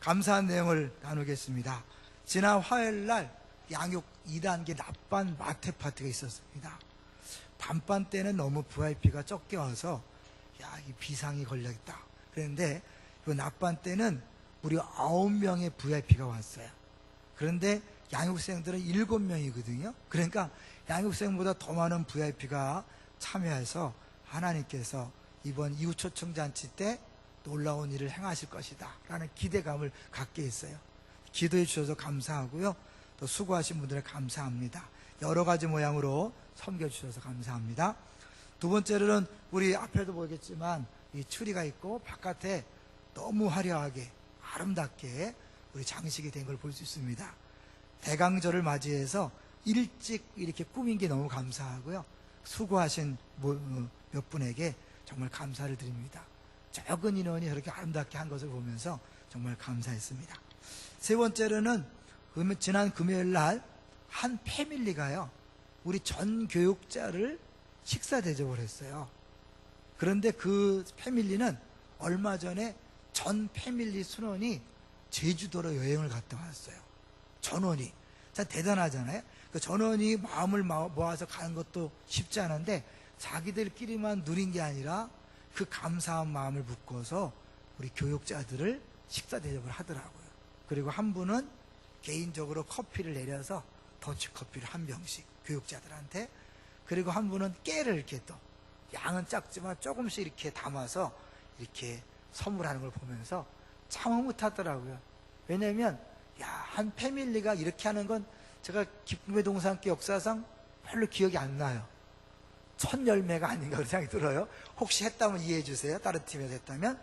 감사한 내용을 나누겠습니다. 지난 화요일날 양육 2단계 낮반 마태 파티가 있었습니다. 밤반 때는 너무 VIP가 적게 와서 이 비상이 걸렸다 그랬는데, 이 낮반 때는 무려 9명의 VIP가 왔어요. 그런데 양육생들은 7명이거든요. 그러니까 양육생보다 더 많은 VIP가 참여해서 하나님께서 이번 이웃초청잔치 때 놀라운 일을 행하실 것이다 라는 기대감을 갖게 했어요. 기도해 주셔서 감사하고요, 또 수고하신 분들에 감사합니다. 여러 가지 모양으로 섬겨주셔서 감사합니다. 두 번째로는 우리 앞에도 보겠지만 이 추리가 있고 바깥에 너무 화려하게 아름답게 우리 장식이 된 걸 볼 수 있습니다. 대강절을 맞이해서 일찍 이렇게 꾸민 게 너무 감사하고요, 수고하신 몇 분에게 정말 감사를 드립니다. 적은 인원이 저렇게 아름답게 한 것을 보면서 정말 감사했습니다. 세 번째로는 지난 금요일 날 한 패밀리가요, 우리 전 교육자를 식사 대접을 했어요. 그런데 그 패밀리는 얼마 전에 전 패밀리 순원이 제주도로 여행을 갔다 왔어요. 전원이. 참 대단하잖아요. 그 전원이 마음을 모아서 가는 것도 쉽지 않은데 자기들끼리만 누린 게 아니라 그 감사한 마음을 묶어서 우리 교육자들을 식사 대접을 하더라고요. 그리고 한 분은 개인적으로 커피를 내려서 더치커피를 한 병씩 교육자들한테, 그리고 한 분은 깨를 이렇게 또 양은 작지만 조금씩 이렇게 담아서 이렇게 선물하는 걸 보면서 참 흐뭇하더라고요. 왜냐하면 한 패밀리가 이렇게 하는 건 제가 기쁨의 동산교회 역사상 별로 기억이 안 나요. 첫 열매가 아닌가 그런 생각이 들어요. 혹시 했다면 이해해 주세요, 다른 팀에서 했다면.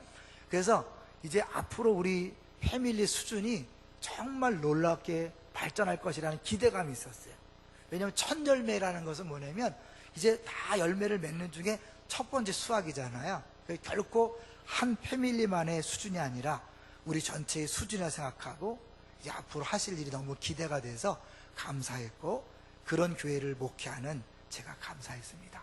그래서 이제 앞으로 우리 패밀리 수준이 정말 놀랍게 발전할 것이라는 기대감이 있었어요. 왜냐하면 첫 열매라는 것은 뭐냐면 이제 다 열매를 맺는 중에 첫 번째 수확이잖아요. 결코 한 패밀리만의 수준이 아니라 우리 전체의 수준이라 생각하고 이제 앞으로 하실 일이 너무 기대가 돼서 감사했고, 그런 교회를 목회하는 제가 감사했습니다.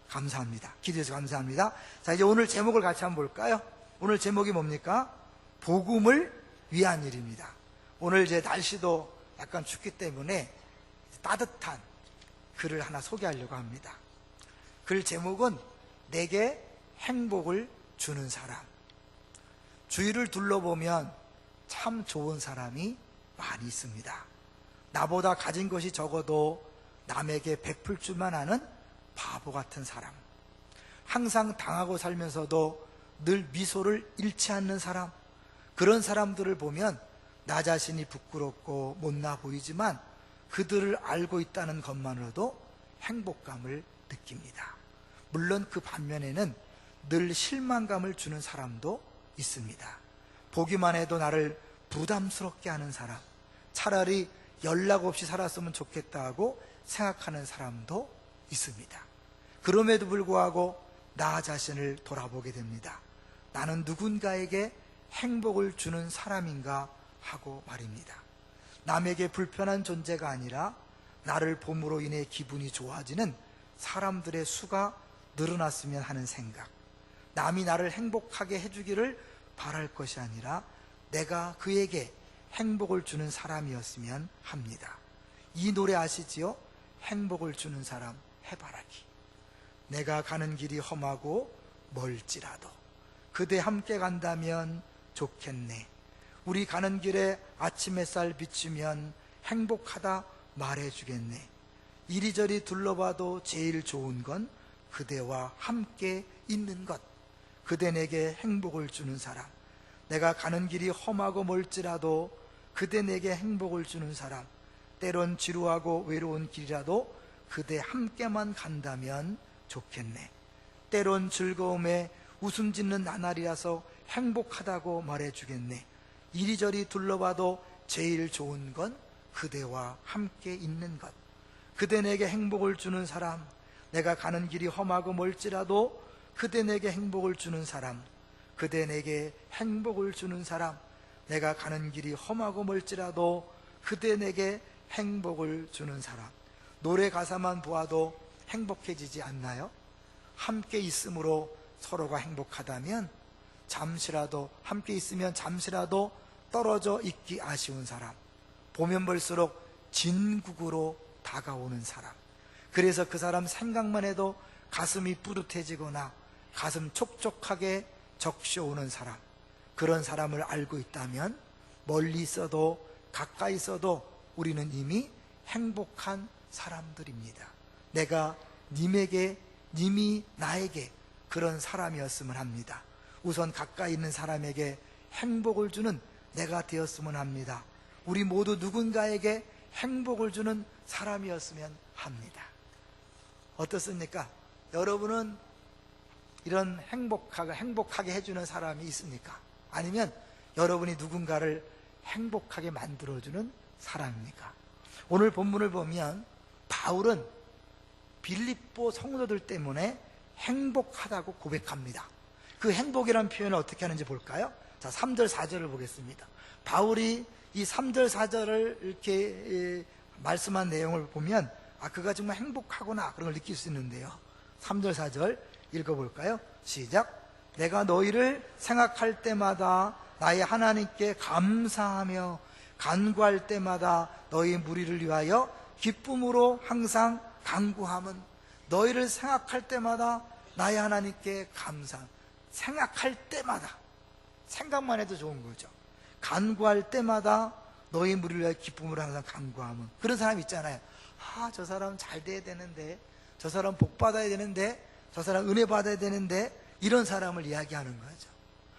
감사합니다. 기도해서 감사합니다. 자, 이제 오늘 제목을 같이 한번 볼까요? 오늘 제목이 뭡니까? 복음을 위한 일입니다. 오늘 이제 날씨도 약간 춥기 때문에 따뜻한 글을 하나 소개하려고 합니다. 글 제목은 내게 행복을 주는 사람. 주위를 둘러보면 참 좋은 사람이 많이 있습니다. 나보다 가진 것이 적어도 남에게 베풀 줄만 아는 바보 같은 사람, 항상 당하고 살면서도 늘 미소를 잃지 않는 사람, 그런 사람들을 보면 나 자신이 부끄럽고 못나 보이지만 그들을 알고 있다는 것만으로도 행복감을 느낍니다. 물론 그 반면에는 늘 실망감을 주는 사람도 있습니다. 보기만 해도 나를 부담스럽게 하는 사람, 차라리 연락 없이 살았으면 좋겠다 하고 생각하는 사람도 있습니다. 그럼에도 불구하고 나 자신을 돌아보게 됩니다. 나는 누군가에게 행복을 주는 사람인가 하고 말입니다. 남에게 불편한 존재가 아니라 나를 봄으로 인해 기분이 좋아지는 사람들의 수가 늘어났으면 하는 생각, 남이 나를 행복하게 해주기를 바랄 것이 아니라 내가 그에게 행복을 주는 사람이었으면 합니다. 이 노래 아시지요? 행복을 주는 사람 해바라기. 내가 가는 길이 험하고 멀지라도 그대 함께 간다면 좋겠네. 우리 가는 길에 아침 햇살 비추면 행복하다 말해주겠네. 이리저리 둘러봐도 제일 좋은 건 그대와 함께 있는 것. 그대 내게 행복을 주는 사람. 내가 가는 길이 험하고 멀지라도 그대 내게 행복을 주는 사람. 때론 지루하고 외로운 길이라도 그대 함께만 간다면 좋겠네. 때론 즐거움에 웃음 짓는 나날이라서 행복하다고 말해주겠네. 이리저리 둘러봐도 제일 좋은 건 그대와 함께 있는 것. 그대 내게 행복을 주는 사람. 내가 가는 길이 험하고 멀지라도 그대 내게 행복을 주는 사람. 그대 내게 행복을 주는 사람. 내가 가는 길이 험하고 멀지라도 그대 내게 행복을 주는 사람. 노래 가사만 보아도 행복해지지 않나요? 함께 있음으로 서로가 행복하다면 잠시라도, 함께 있으면 잠시라도 떨어져 있기 아쉬운 사람, 보면 볼수록 진국으로 다가오는 사람, 그래서 그 사람 생각만 해도 가슴이 뿌듯해지거나 가슴 촉촉하게 적셔오는 사람, 그런 사람을 알고 있다면 멀리 있어도 가까이 있어도 우리는 이미 행복한 사람들입니다. 내가 님에게, 님이 나에게 그런 사람이었으면 합니다. 우선 가까이 있는 사람에게 행복을 주는 내가 되었으면 합니다. 우리 모두 누군가에게 행복을 주는 사람이었으면 합니다. 어떻습니까? 여러분은 이런 행복하게 해주는 사람이 있습니까? 아니면 여러분이 누군가를 행복하게 만들어주는 사람입니까? 오늘 본문을 보면 바울은 빌립보 성도들 때문에 행복하다고 고백합니다. 그 행복이라는 표현을 어떻게 하는지 볼까요? 자, 3절 4절을 보겠습니다. 바울이 이 3절 4절을 이렇게 말씀한 내용을 보면 그가 정말 행복하구나 그런 걸 느낄 수 있는데요. 3절 4절 읽어볼까요? 시작. 내가 너희를 생각할 때마다 나의 하나님께 감사하며 간구할 때마다 너희 무리를 위하여 기쁨으로 항상 간구함은, 너희를 생각할 때마다 나의 하나님께 감사. 생각할 때마다, 생각만 해도 좋은 거죠. 간구할 때마다 너희 무리를 위하여 기쁨으로 항상 간구함은. 그런 사람 있잖아요. 저 사람 잘 돼야 되는데, 저 사람 복 받아야 되는데, 저 사람 은혜 받아야 되는데, 이런 사람을 이야기하는 거죠.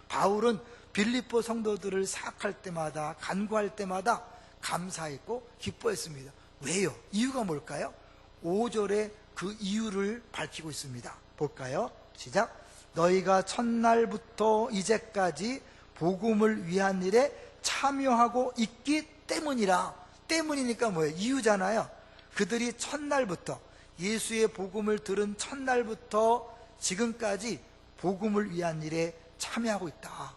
바울은 빌립보 성도들을 생각할 때마다, 간구할 때마다 감사했고 기뻐했습니다. 왜요? 이유가 뭘까요? 5절에 그 이유를 밝히고 있습니다. 볼까요? 시작. 너희가 첫날부터 이제까지 복음을 위한 일에 참여하고 있기 때문이라. 때문이니까 뭐예요? 이유잖아요. 그들이 첫날부터, 예수의 복음을 들은 첫날부터 지금까지 복음을 위한 일에 참여하고 있다.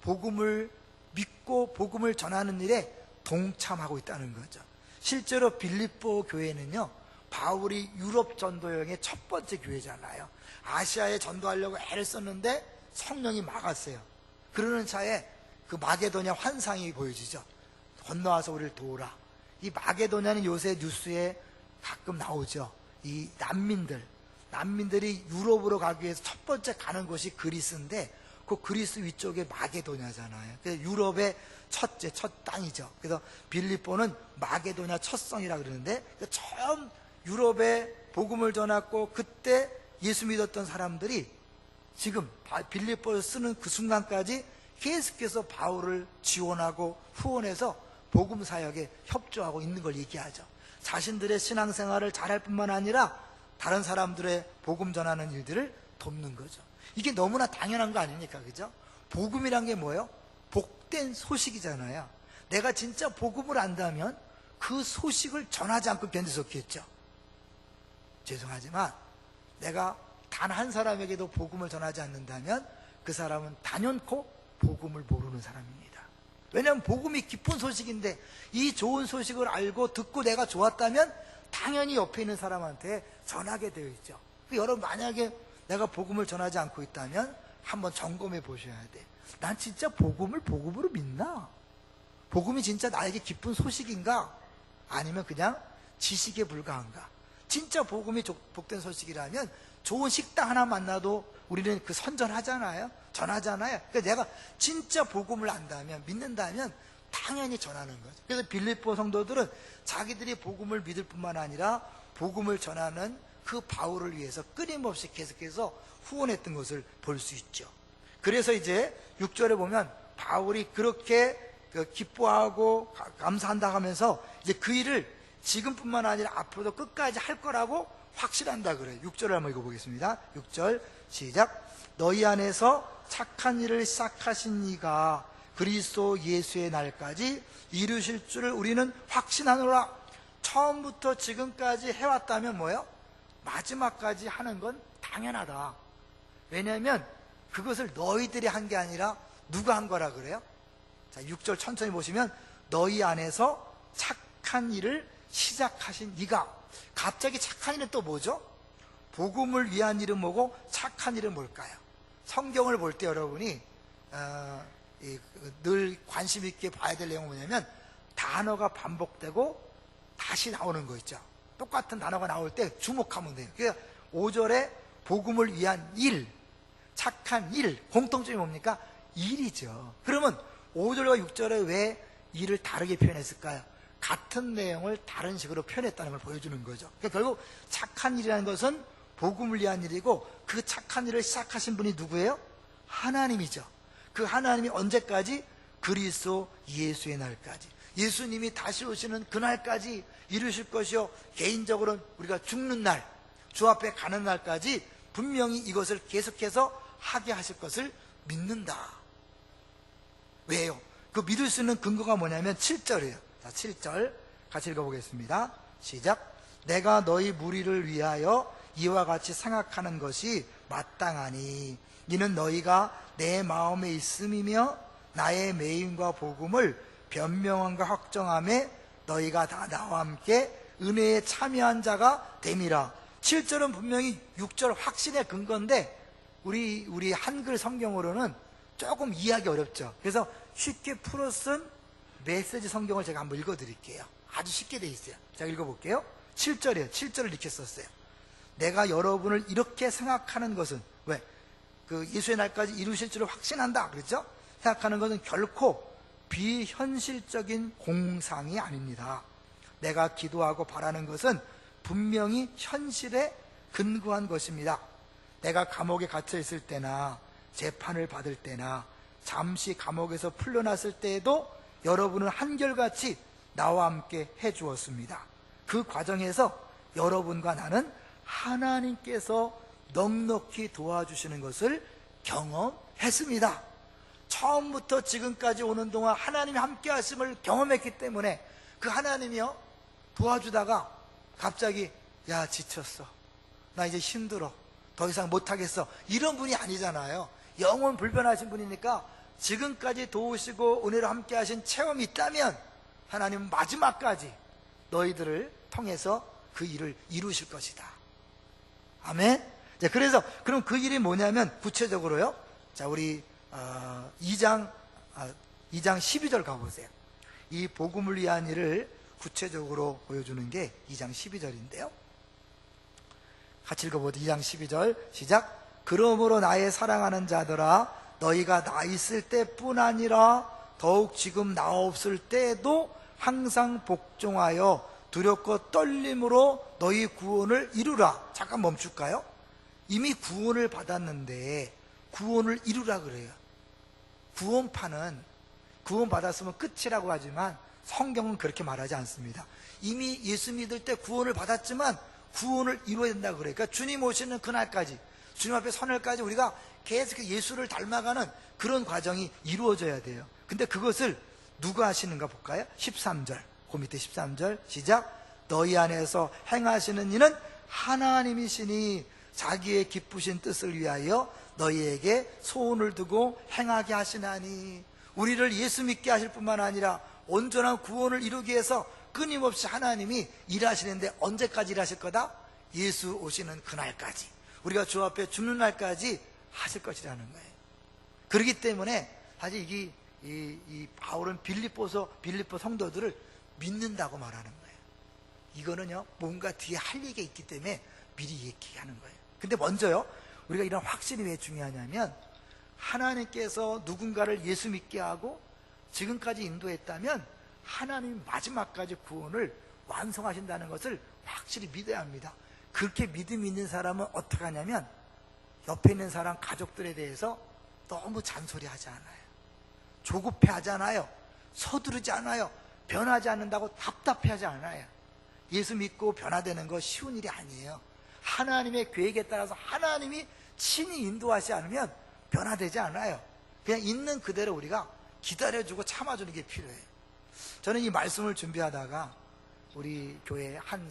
복음을 믿고 복음을 전하는 일에 동참하고 있다는 거죠. 실제로 빌립보 교회는요, 바울이 유럽 전도 여행의 첫 번째 교회잖아요. 아시아에 전도하려고 애를 썼는데 성령이 막았어요. 그러는 차에 그 마게도냐 환상이 보여지죠. 건너와서 우리를 도우라. 이 마게도냐는 요새 뉴스에 가끔 나오죠. 이 난민들이 유럽으로 가기 위해서 첫 번째 가는 곳이 그리스인데, 그 그리스 위쪽에 마게도냐잖아요. 그래서 유럽의 첫 땅이죠. 그래서 빌립보는 마게도냐 첫 성이라 그러는데, 처음 유럽에 복음을 전했고 그때 예수 믿었던 사람들이 지금 빌립보를 쓰는 그 순간까지 계속해서 바울을 지원하고 후원해서 복음 사역에 협조하고 있는 걸 얘기하죠. 자신들의 신앙생활을 잘할 뿐만 아니라 다른 사람들의 복음 전하는 일들을 돕는 거죠. 이게 너무나 당연한 거 아닙니까? 그죠? 복음이란 게 뭐예요? 복된 소식이잖아요. 내가 진짜 복음을 안다면 그 소식을 전하지 않고 견딜 수 없겠죠. 죄송하지만 내가 단 한 사람에게도 복음을 전하지 않는다면 그 사람은 단연코 복음을 모르는 사람입니다. 왜냐하면 복음이 기쁜 소식인데, 이 좋은 소식을 알고 듣고 내가 좋았다면 당연히 옆에 있는 사람한테 전하게 되어 있죠. 여러분, 만약에 내가 복음을 전하지 않고 있다면 한번 점검해 보셔야 돼. 난 진짜 복음을 복음으로 믿나? 복음이 진짜 나에게 기쁜 소식인가? 아니면 그냥 지식에 불과한가? 진짜 복음이 복된 소식이라면 좋은 식당 하나 만나도 우리는 그 선전하잖아요. 전하잖아요. 그러니까 내가 진짜 복음을 안다면, 믿는다면 당연히 전하는 거죠. 그래서 빌립보 성도들은 자기들이 복음을 믿을 뿐만 아니라 복음을 전하는 그 바울을 위해서 끊임없이 계속해서 후원했던 것을 볼 수 있죠. 그래서 이제 6절에 보면 바울이 그렇게 기뻐하고 감사한다 하면서 이제 그 일을 지금뿐만 아니라 앞으로도 끝까지 할 거라고 확실한다 그래요. 6절을 한번 읽어보겠습니다. 6절 시작. 너희 안에서 착한 일을 시작하신 이가 그리스도 예수의 날까지 이루실 줄을 우리는 확신하노라. 처음부터 지금까지 해왔다면 뭐예요? 마지막까지 하는 건 당연하다. 왜냐하면 그것을 너희들이 한 게 아니라 누가 한 거라 그래요? 자, 6절 천천히 보시면 너희 안에서 착한 일을 시작하신 이가. 갑자기 착한 일은 또 뭐죠? 복음을 위한 일은 뭐고 착한 일은 뭘까요? 성경을 볼 때 여러분이 늘 관심 있게 봐야 될 내용은 뭐냐면 단어가 반복되고 다시 나오는 거 있죠. 똑같은 단어가 나올 때 주목하면 돼요. 그러니까 5절에 복음을 위한 일, 착한 일, 공통점이 뭡니까? 일이죠. 그러면 5절과 6절에 왜 일을 다르게 표현했을까요? 같은 내용을 다른 식으로 표현했다는 걸 보여주는 거죠. 그러니까 결국 착한 일이라는 것은 복음을 위한 일이고, 그 착한 일을 시작하신 분이 누구예요? 하나님이죠. 그 하나님이 언제까지? 그리스도 예수의 날까지, 예수님이 다시 오시는 그날까지 이루실 것이요, 개인적으로는 우리가 죽는 날, 주 앞에 가는 날까지 분명히 이것을 계속해서 하게 하실 것을 믿는다. 왜요? 그 믿을 수 있는 근거가 뭐냐면 7절이에요. 자, 7절 같이 읽어보겠습니다. 시작. 내가 너희 무리를 위하여 이와 같이 생각하는 것이 마땅하니 이는 너희가 내 마음에 있음이며 나의 매임과 복음을 변명함과 확정함에 너희가 다 나와 함께 은혜에 참여한 자가 됨이라. 7절은 분명히 6절 확신의 근거인데 우리 한글 성경으로는 조금 이해하기 어렵죠. 그래서 쉽게 풀어 쓴 메시지 성경을 제가 한번 읽어드릴게요. 아주 쉽게 돼 있어요. 제가 읽어볼게요. 7절이에요. 7절을 이렇게 썼어요. 내가 여러분을 이렇게 생각하는 것은, 왜? 그 예수의 날까지 이루실 줄을 확신한다 그랬죠? 생각하는 것은 결코 비현실적인 공상이 아닙니다. 내가 기도하고 바라는 것은 분명히 현실에 근거한 것입니다. 내가 감옥에 갇혀 있을 때나 재판을 받을 때나 잠시 감옥에서 풀려났을 때에도 여러분은 한결같이 나와 함께 해주었습니다. 그 과정에서 여러분과 나는 하나님께서 넉넉히 도와주시는 것을 경험했습니다. 처음부터 지금까지 오는 동안 하나님이 함께 하심을 경험했기 때문에 그 하나님이요, 도와주다가 갑자기 야, 지쳤어, 나 이제 힘들어, 더 이상 못하겠어, 이런 분이 아니잖아요. 영원 불변하신 분이니까 지금까지 도우시고 은혜로 함께 하신 체험이 있다면 하나님은 마지막까지 너희들을 통해서 그 일을 이루실 것이다. 아멘. 자, 그래서 그럼 그 일이 뭐냐면 구체적으로요, 자, 우리 2장 12절 가보세요. 이 복음을 위한 일을 구체적으로 보여주는 게 2장 12절인데요 같이 읽어보죠. 2장 12절 시작. 그러므로 나의 사랑하는 자들아, 너희가 나 있을 때뿐 아니라 더욱 지금 나 없을 때에도 항상 복종하여 두렵고 떨림으로 너희 구원을 이루라. 잠깐 멈출까요? 이미 구원을 받았는데 구원을 이루라 그래요. 구원판은 구원 받았으면 끝이라고 하지만 성경은 그렇게 말하지 않습니다. 이미 예수 믿을 때 구원을 받았지만 구원을 이루어야 된다고 그래요. 그러니까 주님 오시는 그날까지, 주님 앞에 선날까지 우리가 계속 예수를 닮아가는 그런 과정이 이루어져야 돼요. 근데 그것을 누가 하시는가 볼까요? 13절, 그 밑에 13절 시작. 너희 안에서 행하시는 이는 하나님이시니 자기의 기쁘신 뜻을 위하여 너희에게 소원을 두고 행하게 하시나니. 우리를 예수 믿게 하실 뿐만 아니라 온전한 구원을 이루기 위해서 끊임없이 하나님이 일하시는데 언제까지 일하실 거다? 예수 오시는 그날까지, 우리가 주 앞에 죽는 날까지 하실 것이라는 거예요. 그렇기 때문에 사실 이 바울은 빌립보 성도들을 믿는다고 말하는 거예요. 이거는요, 뭔가 뒤에 할 얘기가 있기 때문에 미리 얘기하는 거예요. 근데 먼저요, 우리가 이런 확신이 왜 중요하냐면 하나님께서 누군가를 예수 믿게 하고 지금까지 인도했다면 하나님이 마지막까지 구원을 완성하신다는 것을 확실히 믿어야 합니다. 그렇게 믿음이 있는 사람은 어떻게 하냐면 옆에 있는 사람, 가족들에 대해서 너무 잔소리하지 않아요. 조급해하지 않아요. 서두르지 않아요. 변하지 않는다고 답답해하지 않아요. 예수 믿고 변화되는 거 쉬운 일이 아니에요. 하나님의 계획에 따라서 하나님이 친히 인도하지 않으면 변화되지 않아요. 그냥 있는 그대로 우리가 기다려주고 참아주는 게 필요해요. 저는 이 말씀을 준비하다가 우리 교회 한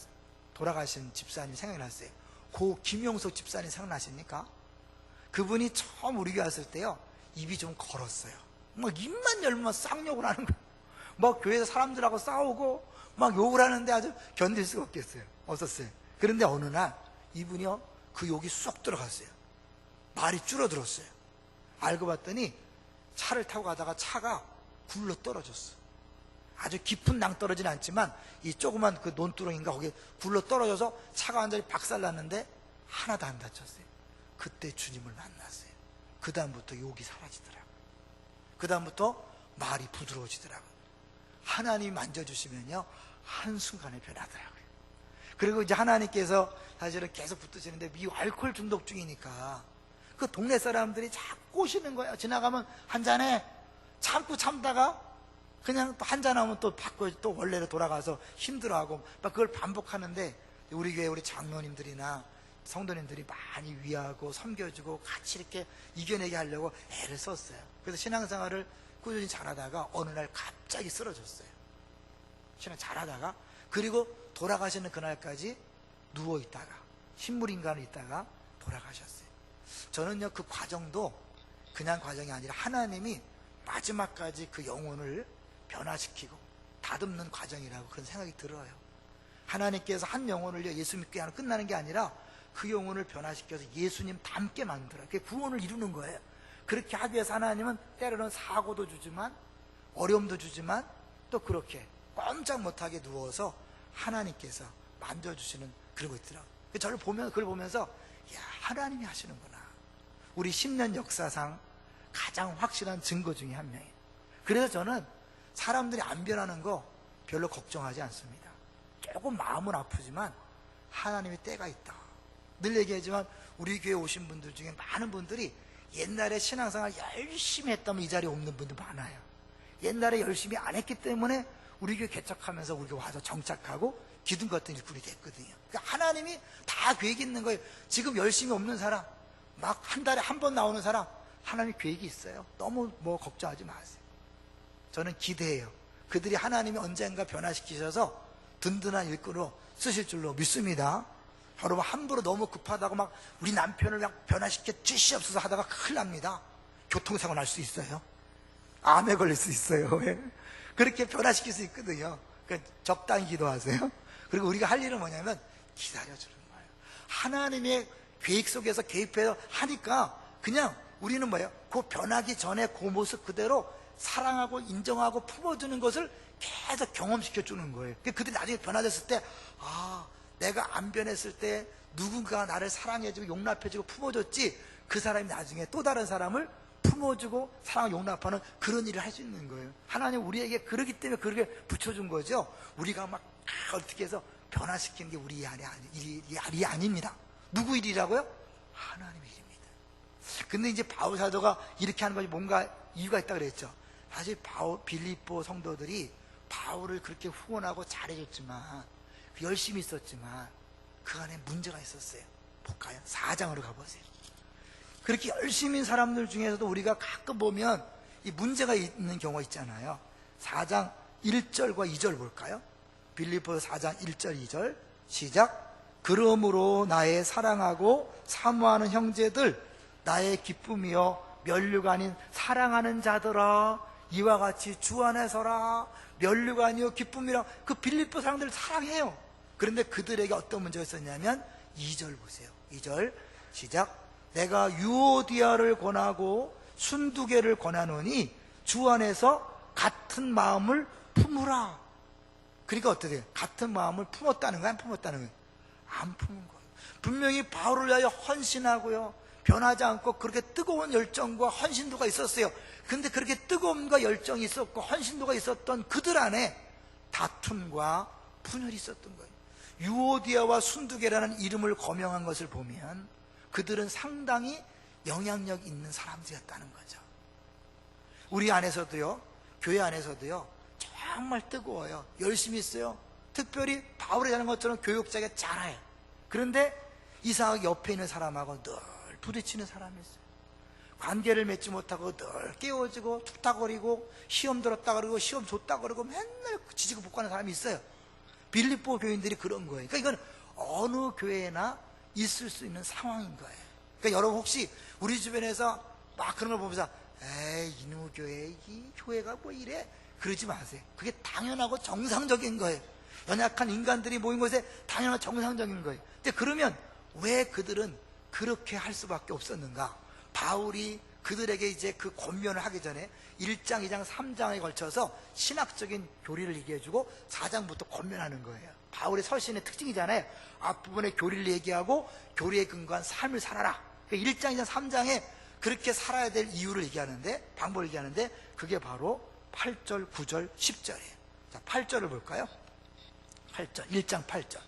돌아가신 집사님 생각이 났어요. 고 김용석 집사님 생각나십니까? 그분이 처음 우리 교회 왔을 때요, 입이 좀 걸었어요. 막 입만 열면 쌍욕을 하는 거예요. 막 교회에서 사람들하고 싸우고 막 욕을 하는데 아주 견딜 수가 없었어요. 그런데 어느 날 이분이요, 그 욕이 쏙 들어갔어요. 말이 줄어들었어요. 알고 봤더니 차를 타고 가다가 차가 굴러 떨어졌어. 아주 깊은 낭떠러지는 않지만 이 조그만 그 논두렁인가 거기에 굴러 떨어져서 차가 완전히 박살났는데 하나도 안 다쳤어요. 그때 주님을 만났어요. 그 다음부터 욕이 사라지더라고요. 그 다음부터 말이 부드러워지더라고요. 하나님이 만져주시면요 한순간에 변하더라고요. 그리고 이제 하나님께서 사실은 계속 붙으시는데 이 알코올 중독 중이니까 그 동네 사람들이 자꾸 꼬시는 거예요. 지나가면 한 잔에 참다가 그냥 또 한 잔하면 또 바꿔 또 원래로 돌아가서 힘들어하고 막 그걸 반복하는데 우리 교회 우리 장로님들이나 성도님들이 많이 위하고 섬겨주고 같이 이렇게 이겨내게 하려고 애를 썼어요. 그래서 신앙생활을 꾸준히 잘하다가 어느 날 갑자기 쓰러졌어요. 신앙 잘하다가 그리고 돌아가시는 그날까지 누워있다가 식물인간으로 있다가 돌아가셨어요. 저는요 그 과정도 그냥 과정이 아니라 하나님이 마지막까지 그 영혼을 변화시키고 다듬는 과정이라고 그런 생각이 들어요. 하나님께서 한 영혼을요 예수 믿게 하는 끝나는 게 아니라 그 영혼을 변화시켜서 예수님 닮게 만들어요. 그게 구원을 이루는 거예요. 그렇게 하기 위해서 하나님은 때로는 사고도 주지만 어려움도 주지만 또 그렇게 꼼짝 못하게 누워서 하나님께서 만져주시는 그런 거 있더라고요. 저를 보면 그걸 보면서 야 하나님이 하시는구나. 우리 10년 역사상 가장 확실한 증거 중에 한 명이에요. 그래서 저는 사람들이 안 변하는 거 별로 걱정하지 않습니다. 조금 마음은 아프지만 하나님의 때가 있다. 늘 얘기하지만 우리 교회 오신 분들 중에 많은 분들이 옛날에 신앙생활 열심히 했다면 이 자리에 없는 분들 많아요. 옛날에 열심히 안 했기 때문에 우리 교회 개척하면서 우리가 와서 정착하고 기둥 같은 일꾼이 됐거든요. 그러니까 하나님이 다 계획이 있는 거예요. 지금 열심히 없는 사람, 막 한 달에 한 번 나오는 사람, 하나님이 계획이 있어요. 너무 걱정하지 마세요. 저는 기대해요. 그들이 하나님이 언젠가 변화시키셔서 든든한 일꾼으로 쓰실 줄로 믿습니다. 여러분 함부로 너무 급하다고 막 우리 남편을 막 변화시켜 주시옵소서 하다가 큰일 납니다. 교통사고 날 수 있어요. 암에 걸릴 수 있어요. 그렇게 변화시킬 수 있거든요. 그러니까 적당히 기도하세요. 그리고 우리가 할 일은 뭐냐면 기다려주는 거예요. 하나님의 계획 속에서 개입해서 하니까 그냥 우리는 뭐예요? 그 변하기 전에 그 모습 그대로 사랑하고 인정하고 품어주는 것을 계속 경험시켜 주는 거예요. 그들이 나중에 변화됐을 때 내가 안 변했을 때 누군가 나를 사랑해주고 용납해주고 품어줬지, 그 사람이 나중에 또 다른 사람을 품어주고 사랑하고 용납하는 그런 일을 할 수 있는 거예요. 하나님 우리에게 그러기 때문에 그렇게 붙여준 거죠. 우리가 막 어떻게 해서 변화시키는 게 우리 일이 아닙니다. 누구 일이라고요? 하나님의 일입니다. 근데 이제 바울 사도가 이렇게 하는 것이 뭔가 이유가 있다 그랬죠. 사실 빌립보 성도들이 바울을 그렇게 후원하고 잘해줬지만, 열심히 있었지만 그 안에 문제가 있었어요. 볼까요? 4장으로 가보세요. 그렇게 열심히 사람들 중에서도 우리가 가끔 보면 이 문제가 있는 경우가 있잖아요. 4장 1절과 2절 볼까요? 빌립보서 4장 1절 2절 시작. 그러므로 나의 사랑하고 사모하는 형제들, 나의 기쁨이여 면류가 아닌 사랑하는 자들아, 이와 같이 주 안에 서라. 면류가 아니요 기쁨이라. 그 빌립보 사람들을 사랑해요. 그런데 그들에게 어떤 문제가 있었냐면 2절 보세요. 2절 시작. 내가 유오디아를 권하고 순두개를 권하노니 주 안에서 같은 마음을 품으라. 그러니까 어떻게 돼요? 같은 마음을 품었다는 거야? 안 품었다는 거예요? 안 품은 거예요. 분명히 바울을 위하여 헌신하고요, 변하지 않고 그렇게 뜨거운 열정과 헌신도가 있었어요. 근데 그렇게 뜨거움과 열정이 있었고 헌신도가 있었던 그들 안에 다툼과 분열이 있었던 거예요. 유오디아와 순두개라는 이름을 거명한 것을 보면 그들은 상당히 영향력 있는 사람들이었다는 거죠. 우리 안에서도요, 교회 안에서도요, 정말 뜨거워요. 열심히 있어요. 특별히 바울이 하는 것처럼 교육자가 잘해요. 그런데 이상하게 옆에 있는 사람하고 늘 부딪히는 사람이 있어요. 관계를 맺지 못하고 늘 깨워지고 툭탁거리고 시험 들었다 그러고 시험 줬다 그러고 맨날 지지고 볶아하는 사람이 있어요. 빌립보 교인들이 그런 거예요. 그러니까 이건 어느 교회나 있을 수 있는 상황인 거예요. 그러니까 여러분 혹시 우리 주변에서 막 그런 걸 보면서 에이 이놈의 교회, 이 교회가 뭐 이래, 그러지 마세요. 그게 당연하고 정상적인 거예요. 연약한 인간들이 모인 곳에 당연한 정상적인 거예요. 근데 그러면 왜 그들은 그렇게 할 수밖에 없었는가? 바울이 그들에게 이제 그 권면을 하기 전에 1장, 2장, 3장에 걸쳐서 신학적인 교리를 얘기해주고 4장부터 권면하는 거예요. 바울의 서신의 특징이잖아요. 앞부분에 교리를 얘기하고 교리에 근거한 삶을 살아라. 그러니까 1장, 2장, 3장에 그렇게 살아야 될 이유를 얘기하는데, 방법을 얘기하는데, 그게 바로 8절, 9절, 10절이에요. 자, 8절을 볼까요? 8절, 1장 8절.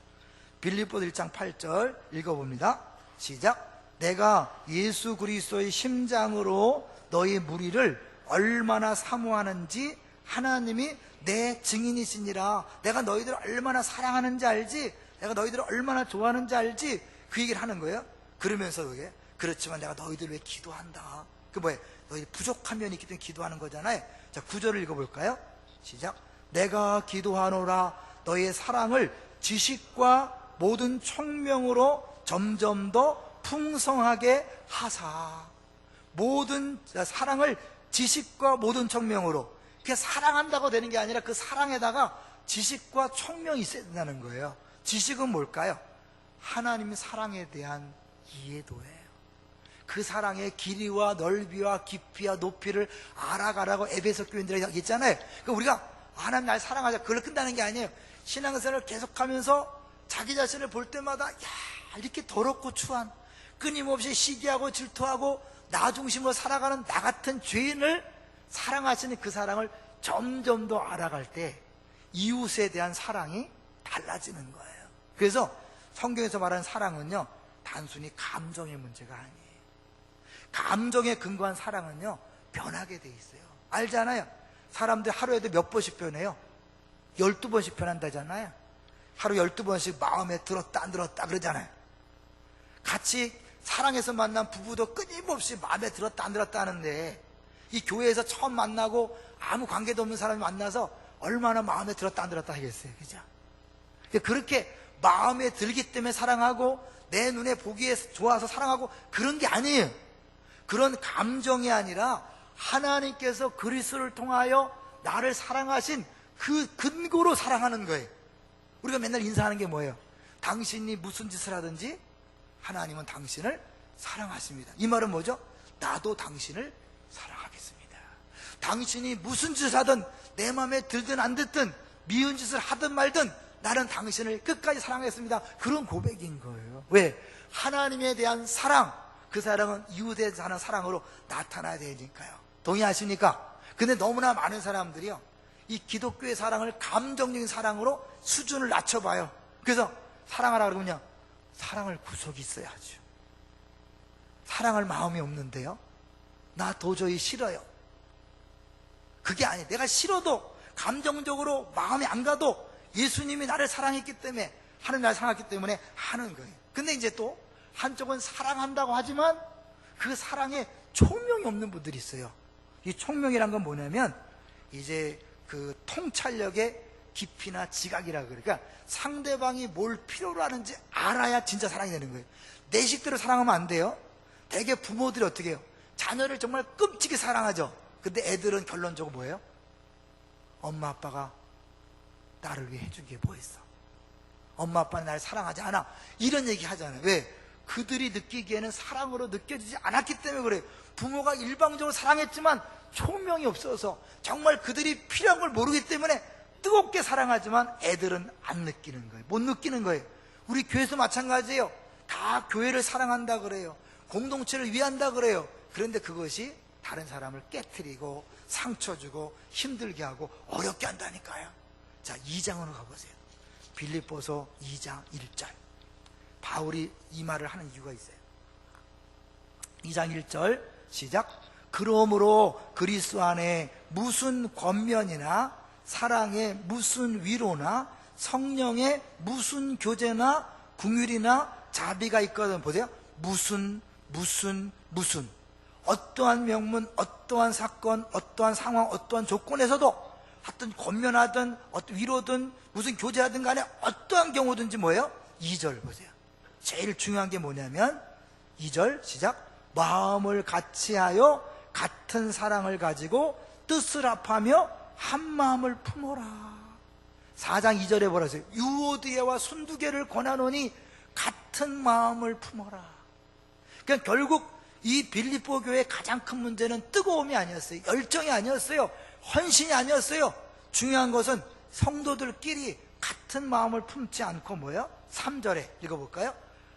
빌립보서 1장 8절 읽어봅니다. 시작. 내가 예수 그리스도의 심장으로 너희 무리를 얼마나 사모하는지 하나님이 내 증인이시니라. 내가 너희들을 얼마나 사랑하는지 알지? 내가 너희들을 얼마나 좋아하는지 알지? 그 얘기를 하는 거예요. 그러면서 그게 그렇지만 내가 너희들 왜 기도한다. 그 뭐예요? 너희들 부족한 면이 있기 때문에 기도하는 거잖아요. 자, 9절을 읽어볼까요? 시작. 내가 기도하노라 너희의 사랑을 지식과 모든 총명으로 점점 더 풍성하게 하사. 모든 사랑을 지식과 모든 총명으로. 그게 사랑한다고 되는 게 아니라 그 사랑에다가 지식과 총명이 있어야 된다는 거예요. 지식은 뭘까요? 하나님의 사랑에 대한 이해도예요. 그 사랑의 길이와 넓이와 깊이와 높이를 알아가라고 에베소 교인들에게 얘기했잖아요. 그러니까 우리가 하나님 날 사랑하자 그걸 끝나는 게 아니에요. 신앙생활을 계속하면서 자기 자신을 볼 때마다 야, 이렇게 더럽고 추한, 끊임없이 시기하고 질투하고 나 중심으로 살아가는 나 같은 죄인을 사랑하시는 그 사랑을 점점 더 알아갈 때 이웃에 대한 사랑이 달라지는 거예요. 그래서 성경에서 말하는 사랑은요, 단순히 감정의 문제가 아니에요. 감정에 근거한 사랑은요, 변하게 돼 있어요. 알잖아요. 사람들 하루에도 몇 번씩 변해요? 12번씩 변한다잖아요. 하루 12번씩 마음에 들었다 안 들었다 그러잖아요. 같이 사랑해서 만난 부부도 끊임없이 마음에 들었다 안 들었다 하는데, 이 교회에서 처음 만나고 아무 관계도 없는 사람이 만나서 얼마나 마음에 들었다 안 들었다 하겠어요. 그죠? 그렇게 마음에 들기 때문에 사랑하고 내 눈에 보기에 좋아서 사랑하고 그런 게 아니에요. 그런 감정이 아니라 하나님께서 그리스도를 통하여 나를 사랑하신 그 근거로 사랑하는 거예요. 우리가 맨날 인사하는 게 뭐예요? 당신이 무슨 짓을 하든지 하나님은 당신을 사랑하십니다. 이 말은 뭐죠? 나도 당신을 사랑하겠습니다. 당신이 무슨 짓을 하든 내 마음에 들든 안 듣든 미운 짓을 하든 말든 나는 당신을 끝까지 사랑하겠습니다. 그런 고백인 거예요. 왜? 하나님에 대한 사랑, 그 사랑은 이웃에 대한 사랑으로 나타나야 되니까요. 동의하십니까? 근데 너무나 많은 사람들이요, 이 기독교의 사랑을 감정적인 사랑으로 수준을 낮춰봐요. 그래서 사랑하라 그러면요, 사랑할 구석이 있어야죠. 사랑할 마음이 없는데요, 나 도저히 싫어요. 그게 아니에요. 내가 싫어도 감정적으로 마음이 안 가도 예수님이 나를 사랑했기 때문에, 하나님 나를 사랑했기 때문에 하는 거예요. 근데 이제 또 한쪽은 사랑한다고 하지만 그 사랑에 총명이 없는 분들이 있어요. 이 총명이란 건 뭐냐면 이제 그 통찰력의 깊이나 지각이라 그러니까 상대방이 뭘 필요로 하는지 알아야 진짜 사랑이 되는 거예요. 내 식대로 사랑하면 안 돼요. 대개 부모들이 어떻게 해요? 자녀를 정말 끔찍이 사랑하죠. 근데 애들은 결론적으로 뭐예요? 엄마 아빠가 나를 위해 해준 게 뭐 있어? 엄마 아빠는 나를 사랑하지 않아. 이런 얘기 하잖아요. 왜? 그들이 느끼기에는 사랑으로 느껴지지 않았기 때문에 그래요. 부모가 일방적으로 사랑했지만 총명이 없어서 정말 그들이 필요한 걸 모르기 때문에 뜨겁게 사랑하지만 애들은 안 느끼는 거예요. 못 느끼는 거예요. 우리 교회에서 마찬가지예요. 다 교회를 사랑한다 그래요. 공동체를 위한다 그래요. 그런데 그것이 다른 사람을 깨트리고 상처 주고 힘들게 하고 어렵게 한다니까요. 자, 2장으로 가보세요. 빌립보서 2장 1절. 바울이 이 말을 하는 이유가 있어요. 2장 1절 시작. 그러므로 그리스도 안에 무슨 권면이나 사랑의 무슨 위로나 성령의 무슨 교제나 긍휼이나 자비가 있거든. 보세요. 무슨 어떠한 명문, 어떠한 사건, 어떠한 상황, 어떠한 조건에서도 하여튼 권면하든 어떤 위로든 무슨 교제하든 간에 어떠한 경우든지 뭐예요? 2절 보세요. 제일 중요한 게 뭐냐면 2절 시작. 마음을 같이하여 같은 사랑을 가지고 뜻을 합하며 한 마음을 품어라. 4장 2절에 뭐라 하세요? 유오디아와 순두개를 권하노니 같은 마음을 품어라. 그러니까 결국 이 빌립보 교회의 가장 큰 문제는 뜨거움이 아니었어요. 열정이 아니었어요. 헌신이 아니었어요. 중요한 것은 성도들끼리 같은 마음을 품지 않고 뭐예요? 3절에 읽어볼까요?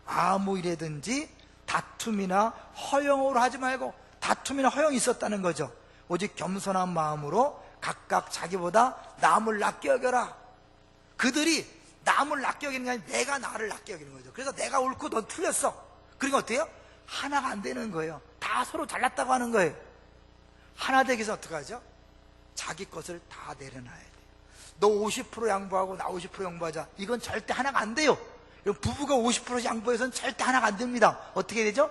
아무 일에든지 다툼이나 허영으로 하지 말고, 다툼이나 허영이 있었다는 거죠. 오직 겸손한 마음으로 각각 자기보다 남을 낫게 여겨라. 그들이 남을 낫게 여기는 게 아니라 내가 나를 낫게 여기는 거죠. 그래서 내가 옳고 넌 틀렸어. 그러니까 어때요? 하나가 안 되는 거예요. 다 서로 잘났다고 하는 거예요. 하나 되기 위해서 어떻게 하죠? 자기 것을 다 내려놔야 돼요. 너 50% 양보하고 나 50% 양보하자. 이건 절대 하나가 안 돼요. 부부가 50% 양보해서는 절대 하나가 안 됩니다. 어떻게 되죠?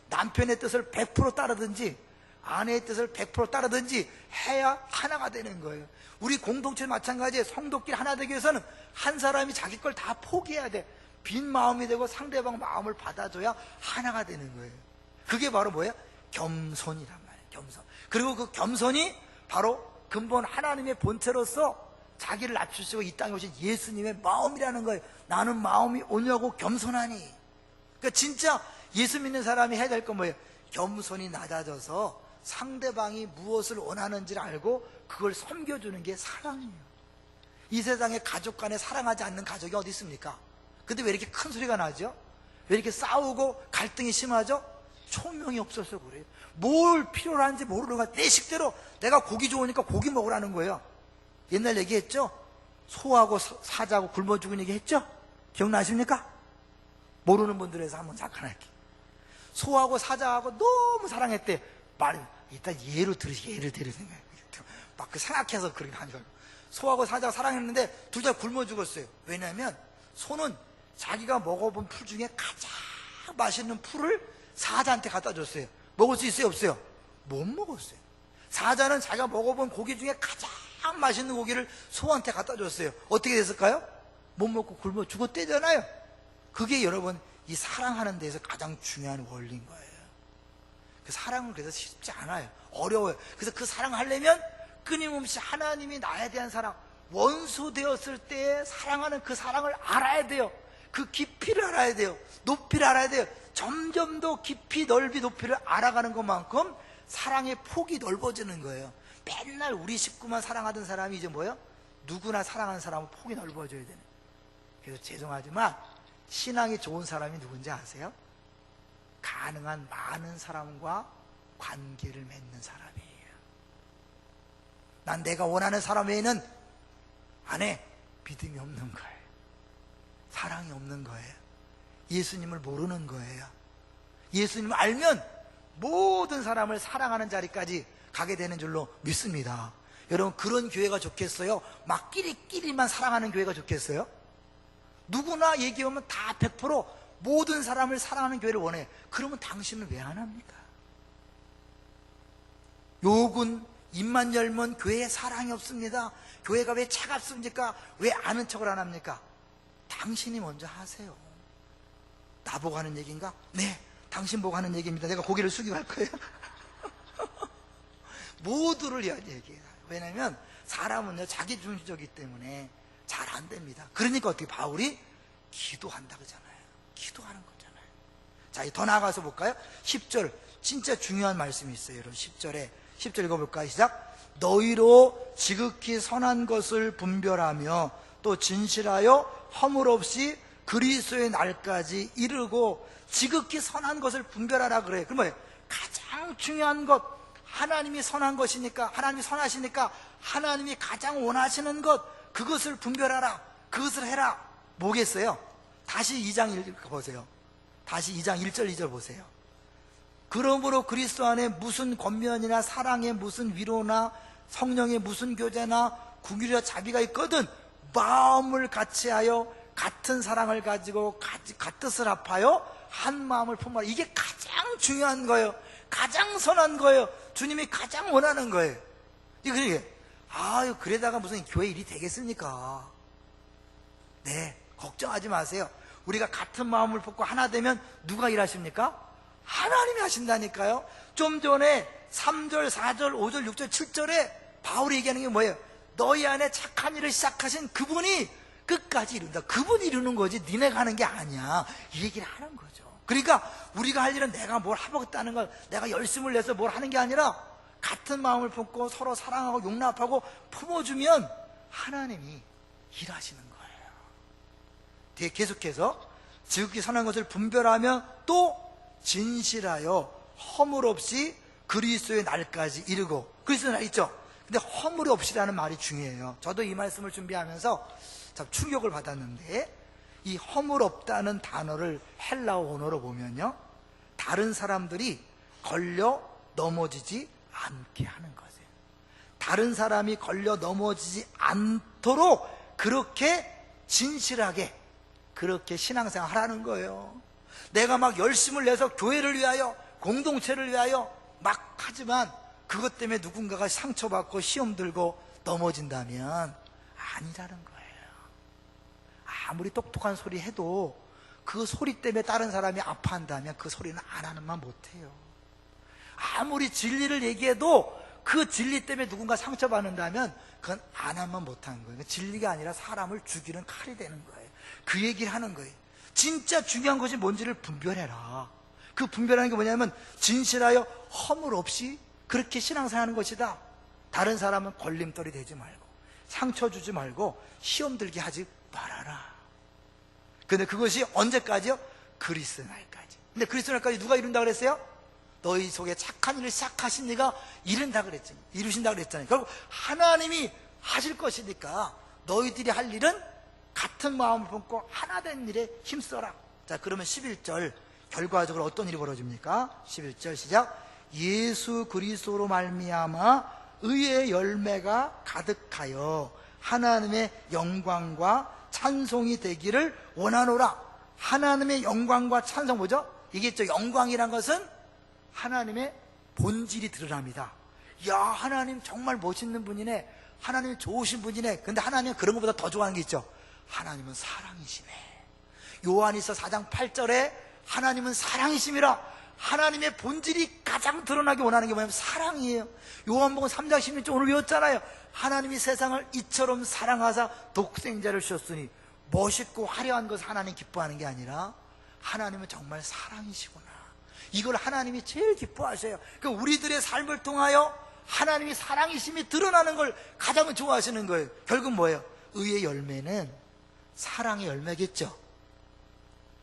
남편의 뜻을 100% 따르든지 아내의 뜻을 100% 따르든지 해야 하나가 되는 거예요. 우리 공동체 마찬가지에 성도끼리 하나 되기 위해서는 한 사람이 자기 걸 다 포기해야 돼. 빈 마음이 되고 상대방 마음을 받아줘야 하나가 되는 거예요. 그게 바로 뭐예요? 겸손이란 말이에요. 겸손. 그리고 그 겸손이 바로 근본 하나님의 본체로서 자기를 낮추시고 이 땅에 오신 예수님의 마음이라는 거예요. 나는 마음이 온유하고 겸손하니. 그러니까 진짜 예수 믿는 사람이 해야 될 건 뭐예요? 겸손이 낮아져서 상대방이 무엇을 원하는지를 알고 그걸 섬겨주는 게 사랑이에요. 이 세상에 가족 간에 사랑하지 않는 가족이 어디 있습니까? 근데 왜 이렇게 큰 소리가 나죠? 왜 이렇게 싸우고 갈등이 심하죠? 총명이 없어서 그래요. 뭘 필요로 하는지 모르는 거야. 내 식대로 내가 고기 좋으니까 고기 먹으라는 거예요. 옛날 얘기했죠? 소하고 사자하고 굶어 죽은 얘기 했죠? 기억나십니까? 모르는 분들에서 한번 잠깐 할게요. 소하고 사자하고 너무 사랑했대. 말이 일단 예를 들을 생각해요. 막 그 생각해서 그렇게 하는 거예요. 소하고 사자가 사랑했는데 둘 다 굶어 죽었어요. 왜냐하면 소는 자기가 먹어본 풀 중에 가장 맛있는 풀을 사자한테 갖다 줬어요. 먹을 수 있어요? 없어요? 못 먹었어요. 사자는 자기가 먹어본 고기 중에 가장 맛있는 고기를 소한테 갖다 줬어요. 어떻게 됐을까요? 못 먹고 굶어 죽었대잖아요. 그게 여러분 이 사랑하는 데에서 가장 중요한 원리인 거예요. 그 사랑은 그래서 쉽지 않아요. 어려워요. 그래서 그 사랑하려면 끊임없이 하나님이 나에 대한 사랑, 원수 되었을 때 사랑하는 그 사랑을 알아야 돼요. 그 깊이를 알아야 돼요. 높이를 알아야 돼요. 점점 더 깊이 넓이 높이를 알아가는 것만큼 사랑의 폭이 넓어지는 거예요. 맨날 우리 식구만 사랑하던 사람이 이제 뭐예요? 누구나 사랑하는 사람은 폭이 넓어져야 되는. 그래서 죄송하지만 신앙이 좋은 사람이 누군지 아세요? 가능한 많은 사람과 관계를 맺는 사람이에요. 난 내가 원하는 사람 외에는 안에 믿음이 없는 거예요. 사랑이 없는 거예요. 예수님을 모르는 거예요. 예수님을 알면 모든 사람을 사랑하는 자리까지 가게 되는 줄로 믿습니다. 여러분 그런 교회가 좋겠어요? 막 끼리끼리만 사랑하는 교회가 좋겠어요? 누구나 얘기하면 다 100% 모든 사람을 사랑하는 교회를 원해. 그러면 당신은 왜 안 합니까? 욕은 입만 열면 교회에 사랑이 없습니다. 교회가 왜 차갑습니까? 왜 아는 척을 안 합니까? 당신이 먼저 하세요. 나보고 하는 얘기인가? 네, 당신 보고 하는 얘기입니다. 내가 고개를 숙이고 할 거예요. 모두를 얘기해요. 왜냐하면 사람은요 자기중심적이기 때문에 잘 안 됩니다. 그러니까 어떻게 바울이 기도한다 그러잖아요. 기도하는 거잖아요. 자, 더 나아가서 볼까요? 10절 진짜 중요한 말씀이 있어요. 여러분 10절 읽어볼까요? 시작. 너희로 지극히 선한 것을 분별하며 또 진실하여 허물 없이 그리스도의 날까지 이르고. 지극히 선한 것을 분별하라 그래요. 그럼 뭐예요? 가장 중요한 것, 하나님이 선한 것이니까, 하나님이 선하시니까 하나님이 가장 원하시는 것, 그것을 분별하라. 그것을 해라. 뭐겠어요? 다시 2장 읽어보세요. 다시 2장 1절 2절 보세요. 그러므로 그리스도 안에 무슨 권면이나 사랑에 무슨 위로나 성령의 무슨 교제나 궁율이나 자비가 있거든 마음을 같이하여 같은 사랑을 가지고 같뜻을 합하여 한 마음을 품어라. 이게 가장 중요한 거예요. 가장 선한 거예요. 주님이 가장 원하는 거예요. 이게 아유 그러다가 무슨 교회 일이 되겠습니까? 네, 걱정하지 마세요. 우리가 같은 마음을 품고 하나 되면 누가 일하십니까? 하나님이 하신다니까요. 좀 전에 3절, 4절, 5절, 6절, 7절에 바울이 얘기하는 게 뭐예요? 너희 안에 착한 일을 시작하신 그분이 끝까지 이룬다. 그분이 이루는 거지 니네가 하는 게 아니야. 이 얘기를 하는 거죠. 그러니까 우리가 할 일은 내가 뭘 하겠다는 걸, 내가 열심을 내서 뭘 하는 게 아니라 같은 마음을 품고 서로 사랑하고 용납하고 품어주면 하나님이 일하시는 거예요. 뒤에 계속해서 지극히 선한 것을 분별하며 또 진실하여 허물 없이 그리스도의 날까지 이르고. 그리스도의 날 있죠? 근데 허물이 없이라는 말이 중요해요. 저도 이 말씀을 준비하면서 참 충격을 받았는데, 이 허물 없다는 단어를 헬라어 원어로 보면요, 다른 사람들이 걸려 넘어지지 않게 하는 거예요. 다른 사람이 걸려 넘어지지 않도록 그렇게 진실하게 그렇게 신앙생활 하라는 거예요. 내가 막 열심을 내서 교회를 위하여, 공동체를 위하여 막 하지만 그것 때문에 누군가가 상처받고 시험 들고 넘어진다면 아니라는 거예요. 아무리 똑똑한 소리 해도 그 소리 때문에 다른 사람이 아파한다면 그 소리는 안 하는 만 못해요. 아무리 진리를 얘기해도 그 진리 때문에 누군가 상처받는다면 그건 안 하면 못하는 거예요. 진리가 아니라 사람을 죽이는 칼이 되는 거예요. 그 얘기를 하는 거예요. 진짜 중요한 것이 뭔지를 분별해라. 그 분별하는 게 뭐냐면 진실하여 허물 없이 그렇게 신앙생활하는 것이다. 다른 사람은 걸림돌이 되지 말고 상처 주지 말고 시험 들게 하지 말아라. 근데 그것이 언제까지요? 그리스도 날까지. 근데 그리스도 날까지 누가 이룬다 그랬어요? 너희 속에 착한 일을 시작하신 이가 이룬다 그랬죠. 이루신다 그랬잖아요. 결국 하나님이 하실 것이니까 너희들이 할 일은 같은 마음을 품고 하나 된 일에 힘써라. 자, 그러면 11절 결과적으로 어떤 일이 벌어집니까? 11절 시작. 예수 그리스도로 말미암아 의의 열매가 가득하여 하나님의 영광과 찬송이 되기를 원하노라. 하나님의 영광과 찬송, 뭐죠? 이게 있죠. 영광이란 것은 하나님의 본질이 드러납니다. 야, 하나님 정말 멋있는 분이네. 하나님 좋으신 분이네. 근데 하나님은 그런 것보다 더 좋아하는 게 있죠. 하나님은 사랑이시네. 요한일서 4장 8절에 하나님은 사랑이심이라. 하나님의 본질이 가장 드러나기 원하는 게 뭐냐면 사랑이에요. 요한복음 3장 16절 오늘 외웠잖아요. 하나님이 세상을 이처럼 사랑하사 독생자를 주셨으니. 멋있고 화려한 것을 하나님 기뻐하는 게 아니라 하나님은 정말 사랑이시구나. 이걸 하나님이 제일 기뻐하셔요. 그러니까 우리들의 삶을 통하여 하나님이 사랑이심이 드러나는 걸 가장 좋아하시는 거예요. 결국 뭐예요? 의의 열매는 사랑의 열매겠죠.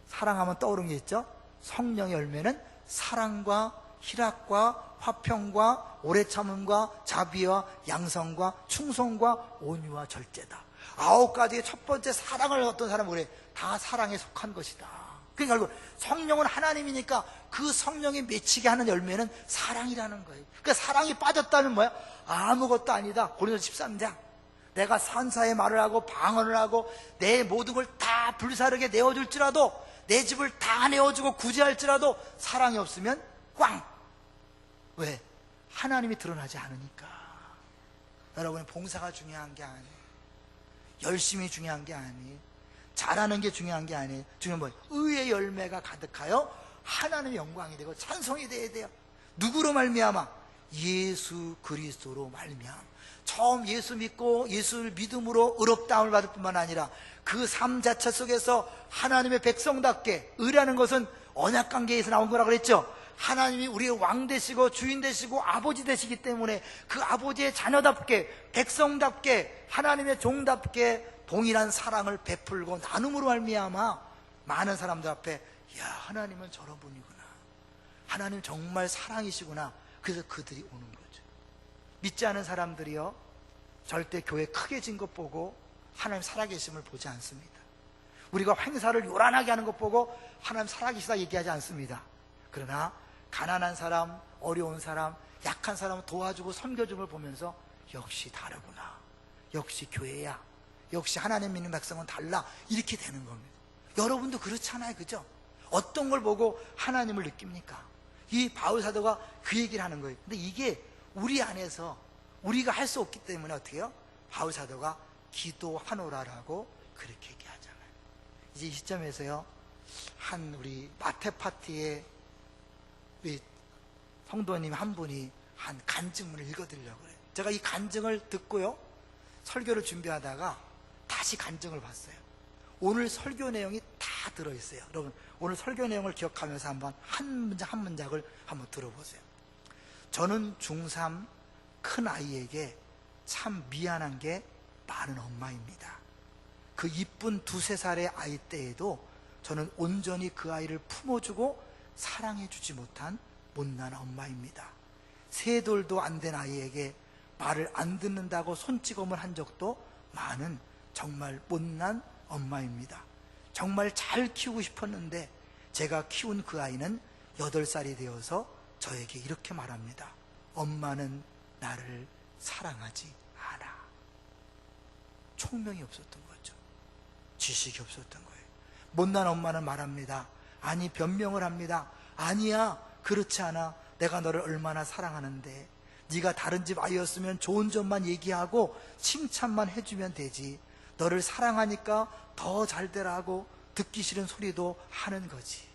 사랑하면 떠오르는 게 있죠. 성령의 열매는 사랑과 희락과 화평과 오래 참음과 자비와 양성과 충성과 온유와 절제다. 9가지의 첫 번째 사랑을 어떤 사람은 그래, 다 사랑에 속한 것이다. 그러니까 결국 성령은 하나님이니까 그 성령이 맺히게 하는 열매는 사랑이라는 거예요. 그러니까 사랑이 빠졌다면 뭐야? 아무것도 아니다. 고린도서 13장. 내가 산사의 말을 하고 방언을 하고 내 모든 걸 다 불사르게 내어줄지라도, 내 집을 다 내어주고 구제할지라도 사랑이 없으면 꽝. 왜? 하나님이 드러나지 않으니까. 여러분, 봉사가 중요한 게 아니에요. 열심히 중요한 게 아니에요. 잘하는 게 중요한 게 아니에요. 중요한 뭐예요? 의의 열매가 가득하여 하나님의 영광이 되고 찬송이 돼야 돼요. 누구로 말미암아? 예수 그리스도로 말미암아. 처음 예수 믿고 예수를 믿음으로 의롭다함을 받을 뿐만 아니라 그 삶 자체 속에서 하나님의 백성답게, 의라는 것은 언약관계에서 나온 거라고 그랬죠. 하나님이 우리의 왕 되시고 주인 되시고 아버지 되시기 때문에 그 아버지의 자녀답게, 백성답게, 하나님의 종답게 동일한 사랑을 베풀고 나눔으로 말미암아 많은 사람들 앞에, 야, 하나님은 저런 분이구나, 하나님 정말 사랑이시구나. 그래서 그들이 오는 거죠. 믿지 않은 사람들이요, 절대 교회 크게 진 것 보고 하나님 살아계심을 보지 않습니다. 우리가 행사를 요란하게 하는 것 보고 하나님 살아계시다 얘기하지 않습니다. 그러나 가난한 사람, 어려운 사람, 약한 사람을 도와주고 섬겨주는 걸 보면서 역시 다르구나, 역시 교회야, 역시 하나님 믿는 백성은 달라, 이렇게 되는 겁니다. 여러분도 그렇잖아요, 그죠? 어떤 걸 보고 하나님을 느낍니까? 이 바울 사도가 그 얘기를 하는 거예요. 근데 이게 우리 안에서 우리가 할 수 없기 때문에 어떻게 해요? 바울 사도가 기도하노라라고 그렇게 얘기하잖아요. 이제 이 시점에서요, 한 우리 마태 파티에 우리 성도님 한 분이 한 간증문을 읽어드리려고 그래요. 제가 이 간증을 듣고요, 설교를 준비하다가 다시 간증을 봤어요. 오늘 설교 내용이 다 다 들어있어요. 여러분 오늘 설교 내용을 기억하면서 한번 한 문장 한 문장을 한번 들어보세요. 저는 중3 큰 아이에게 참 미안한 게 많은 엄마입니다. 그 이쁜 2-3살의 아이 때에도 저는 온전히 그 아이를 품어주고 사랑해주지 못한 못난 엄마입니다. 3돌도 안 된 아이에게 말을 안 듣는다고 손찌검을 한 적도 많은 정말 못난 엄마입니다. 정말 잘 키우고 싶었는데 제가 키운 그 아이는 8살이 되어서 저에게 이렇게 말합니다. 엄마는 나를 사랑하지 않아. 총명이 없었던 거죠. 지식이 없었던 거예요. 못난 엄마는 말합니다. 아니, 변명을 합니다. 아니야, 그렇지 않아. 내가 너를 얼마나 사랑하는데 네가 다른 집 아이였으면 좋은 점만 얘기하고 칭찬만 해주면 되지. 너를 사랑하니까 더 잘 되라고 듣기 싫은 소리도 하는 거지.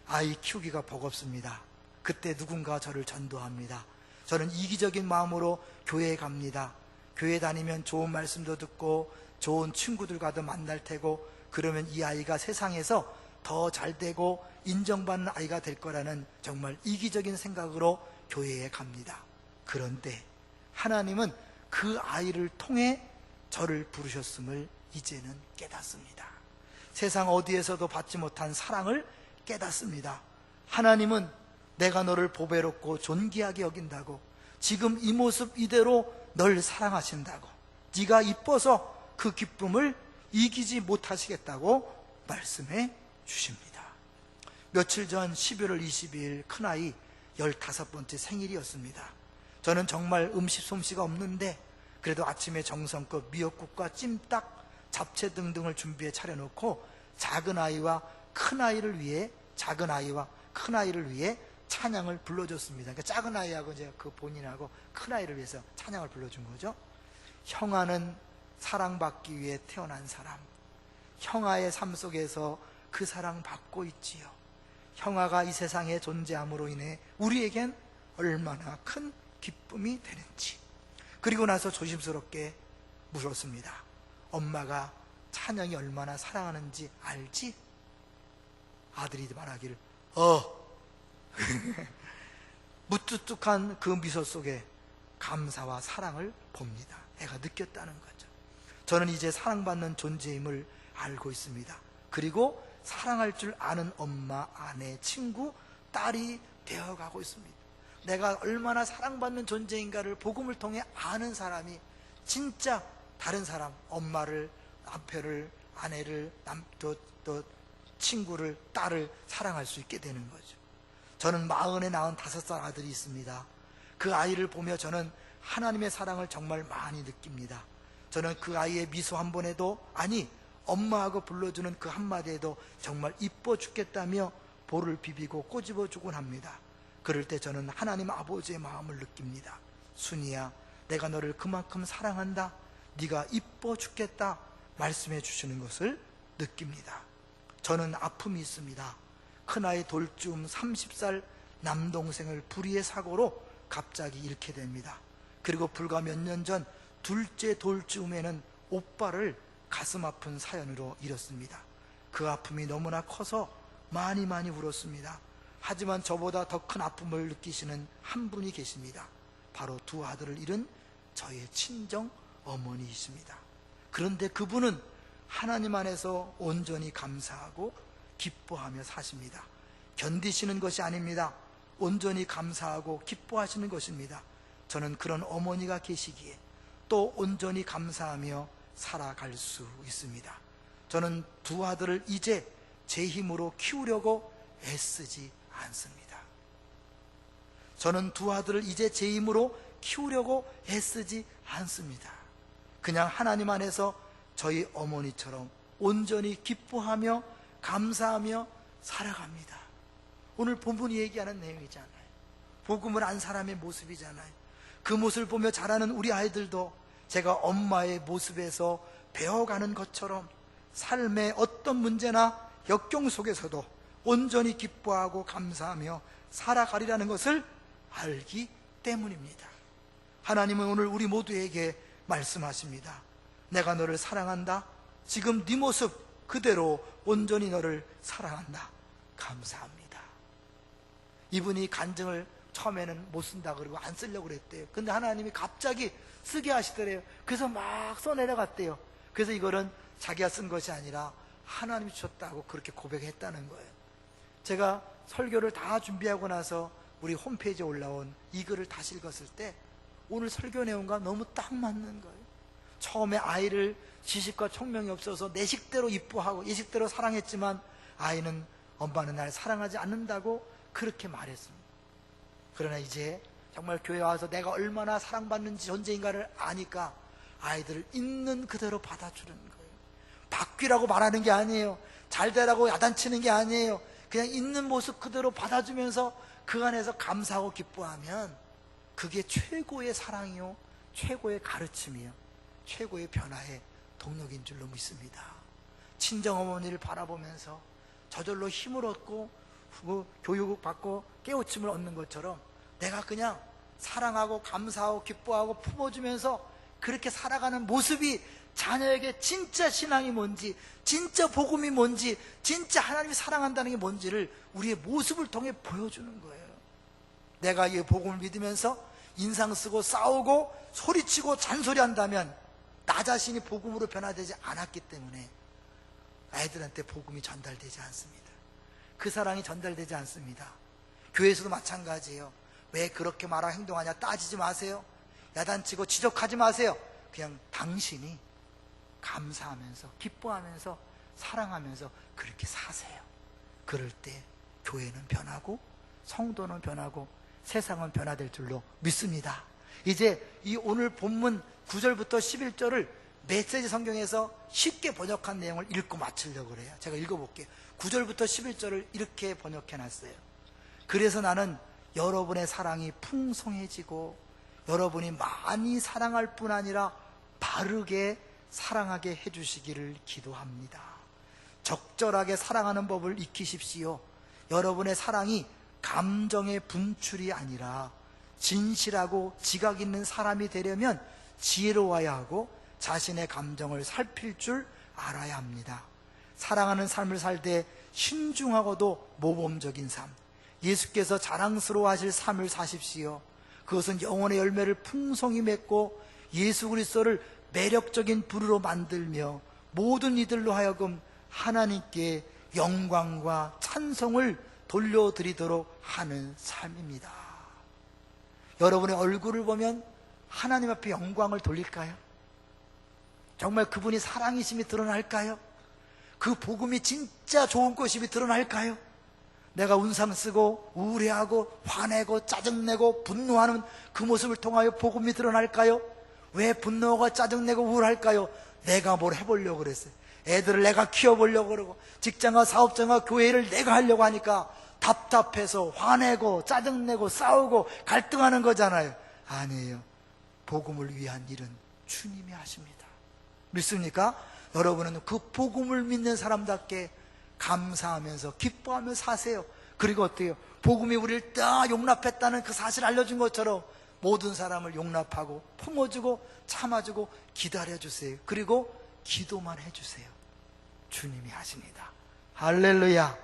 아이 키우기가 버겁습니다. 그때 누군가 저를 전도합니다. 저는 이기적인 마음으로 교회에 갑니다. 교회 다니면 좋은 말씀도 듣고 좋은 친구들과도 만날 테고 그러면 이 아이가 세상에서 더 잘되고 인정받는 아이가 될 거라는 정말 이기적인 생각으로 교회에 갑니다. 그런데 하나님은 그 아이를 통해 저를 부르셨음을 이제는 깨닫습니다. 세상 어디에서도 받지 못한 사랑을 깨닫습니다. 하나님은 내가 너를 보배롭고 존귀하게 여긴다고, 지금 이 모습 이대로 널 사랑하신다고, 네가 이뻐서 그 기쁨을 이기지 못하시겠다고 말씀해 주십니다. 며칠 전 11월 22일 큰아이 15번째 생일이었습니다. 저는 정말 음식 솜씨가 없는데 그래도 아침에 정성껏 미역국과 찜닭, 잡채 등등을 준비해 차려놓고 작은 아이와 큰아이를 위해 찬양을 불러줬습니다. 그러니까 작은 아이하고 이제 그 본인하고 큰아이를 위해서 찬양을 불러준 거죠. 형아는 사랑받기 위해 태어난 사람, 형아의 삶 속에서 그 사랑 받고 있지요. 형아가 이 세상에 존재함으로 인해 우리에겐 얼마나 큰 기쁨이 되는지. 그리고 나서 조심스럽게 물었습니다. 엄마가 찬영이 얼마나 사랑하는지 알지? 아들이 말하기를 무뚝뚝한 그 미소 속에 감사와 사랑을 봅니다. 애가 느꼈다는 거죠. 저는 이제 사랑받는 존재임을 알고 있습니다. 그리고 사랑할 줄 아는 엄마, 아내, 친구, 딸이 되어가고 있습니다. 내가 얼마나 사랑받는 존재인가를 복음을 통해 아는 사람이 진짜 다른 사람, 엄마를, 남편을, 아내를, 또 친구를, 딸을 사랑할 수 있게 되는 거죠. 저는 45살 아들이 있습니다. 그 아이를 보며 저는 하나님의 사랑을 정말 많이 느낍니다. 저는 그 아이의 미소 한 번에도, 아니 엄마하고 불러주는 그 한마디에도 정말 이뻐 죽겠다며 볼을 비비고 꼬집어주곤 합니다. 그럴 때 저는 하나님 아버지의 마음을 느낍니다. 순이야, 내가 너를 그만큼 사랑한다, 네가 이뻐 죽겠다 말씀해 주시는 것을 느낍니다. 저는 아픔이 있습니다. 큰아이 돌쯤 30살 남동생을 불의의 사고로 갑자기 잃게 됩니다. 그리고 불과 몇 년 전 둘째 돌쯤에는 오빠를 가슴 아픈 사연으로 잃었습니다. 그 아픔이 너무나 커서 많이 울었습니다. 하지만 저보다 더 큰 아픔을 느끼시는 한 분이 계십니다. 바로 2 아들을 잃은 저의 친정 어머니이십니다. 그런데 그분은 하나님 안에서 온전히 감사하고 기뻐하며 사십니다. 견디시는 것이 아닙니다. 온전히 감사하고 기뻐하시는 것입니다. 저는 그런 어머니가 계시기에 또 온전히 감사하며 살아갈 수 있습니다. 저는 2 아들을 이제 제 힘으로 키우려고 애쓰지 않습니다. 저는 2 아들을 이제 제 힘으로 키우려고 애쓰지 않습니다. 그냥 하나님 안에서 저희 어머니처럼 온전히 기뻐하며 감사하며 살아갑니다. 오늘 본문이 얘기하는 내용이잖아요. 복음을 안 사람의 모습이잖아요. 그 모습을 보며 자라는 우리 아이들도 제가 엄마의 모습에서 배워가는 것처럼 삶의 어떤 문제나 역경 속에서도 온전히 기뻐하고 감사하며 살아가리라는 것을 알기 때문입니다. 하나님은 오늘 우리 모두에게 말씀하십니다. 내가 너를 사랑한다. 지금 네 모습 그대로 온전히 너를 사랑한다. 감사합니다. 이분이 간증을 처음에는 못 쓴다 그러고 안 쓰려고 그랬대요. 근데 하나님이 갑자기 쓰게 하시더래요. 그래서 막 써내려갔대요. 그래서 이거는 자기가 쓴 것이 아니라 하나님이 주셨다고 그렇게 고백했다는 거예요. 제가 설교를 다 준비하고 나서 우리 홈페이지에 올라온 이 글을 다시 읽었을 때 오늘 설교 내용과 너무 딱 맞는 거예요. 처음에 아이를 지식과 총명이 없어서 내 식대로 이뻐하고 이 식대로 사랑했지만 아이는 엄마는 날 사랑하지 않는다고 그렇게 말했습니다. 그러나 이제 정말 교회 와서 내가 얼마나 사랑받는지 존재인가를 아니까 아이들을 있는 그대로 받아주는 거예요. 바뀌라고 말하는 게 아니에요. 잘되라고 야단치는 게 아니에요. 그냥 있는 모습 그대로 받아주면서 그 안에서 감사하고 기뻐하면 그게 최고의 사랑이요, 최고의 가르침이요, 최고의 변화의 동력인 줄로 믿습니다. 친정어머니를 바라보면서 저절로 힘을 얻고 교육을 받고 깨우침을 얻는 것처럼 내가 그냥 사랑하고 감사하고 기뻐하고 품어주면서 그렇게 살아가는 모습이 자녀에게 진짜 신앙이 뭔지, 진짜 복음이 뭔지, 진짜 하나님이 사랑한다는 게 뭔지를 우리의 모습을 통해 보여주는 거예요. 내가 이 복음을 믿으면서 인상 쓰고 싸우고 소리치고 잔소리한다면 나 자신이 복음으로 변화되지 않았기 때문에 아이들한테 복음이 전달되지 않습니다. 그 사랑이 전달되지 않습니다. 교회에서도 마찬가지예요. 왜 그렇게 말하고 행동하냐 따지지 마세요. 야단치고 지적하지 마세요. 그냥 당신이 감사하면서 기뻐하면서 사랑하면서 그렇게 사세요. 그럴 때 교회는 변하고 성도는 변하고 세상은 변화될 줄로 믿습니다. 이제 이 오늘 본문 9절부터 11절을 메시지 성경에서 쉽게 번역한 내용을 읽고 마치려고 그래요. 제가 읽어볼게요. 9절부터 11절을 이렇게 번역해놨어요. 그래서 나는 여러분의 사랑이 풍성해지고 여러분이 많이 사랑할 뿐 아니라 바르게 사랑하게 해주시기를 기도합니다. 적절하게 사랑하는 법을 익히십시오. 여러분의 사랑이 감정의 분출이 아니라 진실하고 지각 있는 사람이 되려면 지혜로워야 하고 자신의 감정을 살필 줄 알아야 합니다. 사랑하는 삶을 살 때 신중하고도 모범적인 삶, 예수께서 자랑스러워하실 삶을 사십시오. 그것은 영혼의 열매를 풍성히 맺고 예수 그리스도를 매력적인 부류로 만들며 모든 이들로 하여금 하나님께 영광과 찬송을 돌려드리도록 하는 삶입니다. 여러분의 얼굴을 보면 하나님 앞에 영광을 돌릴까요? 정말 그분이 사랑이심이 드러날까요? 그 복음이 진짜 좋은 것임이 드러날까요? 내가 운상 쓰고 우울해하고 화내고 짜증내고 분노하는 그 모습을 통하여 복음이 드러날까요? 왜 분노하고 짜증내고 우울할까요? 내가 뭘 해보려고 그랬어요. 애들을 내가 키워보려고 그러고 직장과 사업장과 교회를 내가 하려고 하니까 답답해서 화내고 짜증내고 싸우고 갈등하는 거잖아요. 아니에요. 복음을 위한 일은 주님이 하십니다. 믿습니까? 여러분은 그 복음을 믿는 사람답게 감사하면서 기뻐하며 사세요. 그리고 어때요? 복음이 우리를 다 용납했다는 그 사실을 알려준 것처럼 모든 사람을 용납하고 품어주고 참아주고 기다려주세요. 그리고 기도만 해주세요. 주님이 하십니다. 할렐루야.